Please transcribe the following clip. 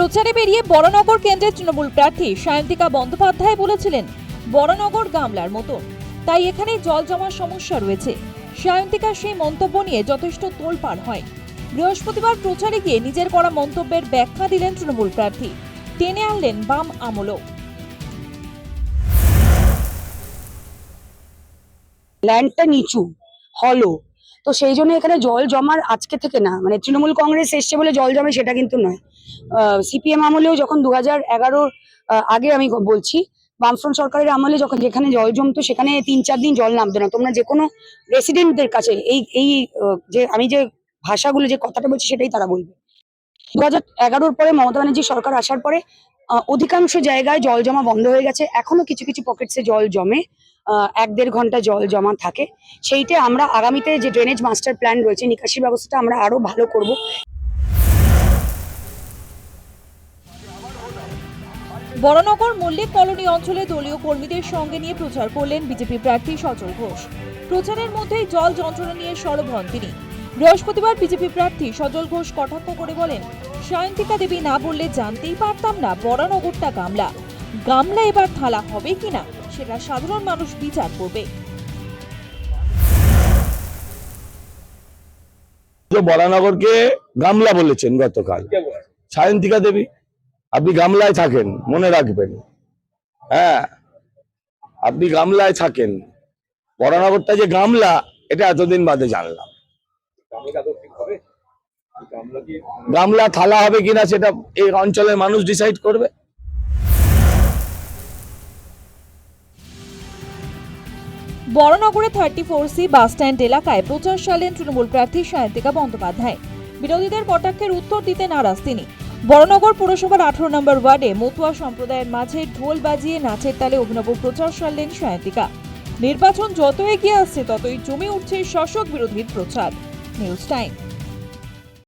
প্রচারে বেরিয়ে বড়নগর কেন্দ্রের তৃণমূল প্রার্থী সায়ন্তিকা বন্দ্যোপাধ্যায় বলেছিলেন, বড়নগর গামলার মতন, তাই এখানে জল জমার সমস্যা রয়েছে। সায়ন্তিকার সেই মন্তব্য নিয়ে যথেষ্ট তোলপাড় হয়। বৃহস্পতিবার প্রচারে গিয়ে নিজের করা মন্তব্যের ব্যাখ্যা দিলেন তৃণমূল প্রার্থী, টেনে আনলেন বাম আমলও। ল্যান্ডটা নিচু হলো, তো সেই জন্য এখানে জল জমার আজকে থেকে না, মানে তৃণমূল কংগ্রেস এসছে বলে জল জমে সেটা কিন্তু নয়। সিপিএম আমলেও যখন 2011 আগে আমি বলছি, বামফ্রন্ট সরকারের আমলে যখন যেখানে জল জমতো সেখানে 3-4 দিন জল নামতো না। তোমরা যে কোনো রেসিডেন্টদের কাছে এই যে আমি যে ভাষাগুলো যে কথাটা বলছি সেটাই তারা বলবে। 2011 পরে মমতা ব্যানার্জি সরকার আসার পরে অধিকাংশ জায়গায় জল জমা বন্ধ হয়ে গেছে। এখনো কিছু কিছু পকেটসে জল জমে, 1-1.5 ঘন্টা জল জমা থাকে। সেইটা আমরা আগামীতে যে ড্রেনেজ মাস্টার প্ল্যান রয়েছে, নিকাশি ব্যবস্থাটা আমরা আরো ভালো করব। বড়নগর মল্লিক কলোনি অঞ্চলে দলীয় কর্মীদের সঙ্গে নিয়ে প্রচার করলেন বিজেপি প্রার্থী সজল ঘোষ। প্রচারের মধ্যেই জল যন্ত্রণা নিয়ে সরব হন তিনি। বৃহস্পতিবার বিজেপি প্রার্থী সজল ঘোষ কটাক্ষ করে বলেন, সায়ন্তিকা দেবী না বললে জানতেই পারতাম না বড়নগরটা গামলা। গামলা এবার থালা হবে কিনা সেটা সাধারণ মানুষ বিচার করবে। বরানগরকে গামলা বলেছেন গতকাল সায়ন্তিকা দেবী। আপনি গামলায় থাকেন, মনে রাখবেন। হ্যাঁ, আপনি গামলায় থাকেন। বরানগরটা যে গামলা এটা এতদিন বাদে জানলাম। গামলা থালা হবে কিনা সেটা এই অঞ্চলের মানুষ ডিসাইড করবে। বড়নগরে 34C বাস স্ট্যান্ড এলাকায় প্রচার সারলেন তৃণমূল প্রার্থী সায়ন্তিকা বন্দ্যোপাধ্যায়। বিরোধীদের কটাক্ষের উত্তর দিতে নারাজ তিনি। বড়নগর পুরসভার 18 নম্বর ওয়ার্ডে মতুয়া সম্প্রদায়ের মাঝে ঢোল বাজিয়ে নাচের তালে অভিনব প্রচার সারলেন সায়ন্তিকা। নির্বাচন যত এগিয়ে আসছে ততই জমে উঠছে শাসক বিরোধীর প্রচার। News time.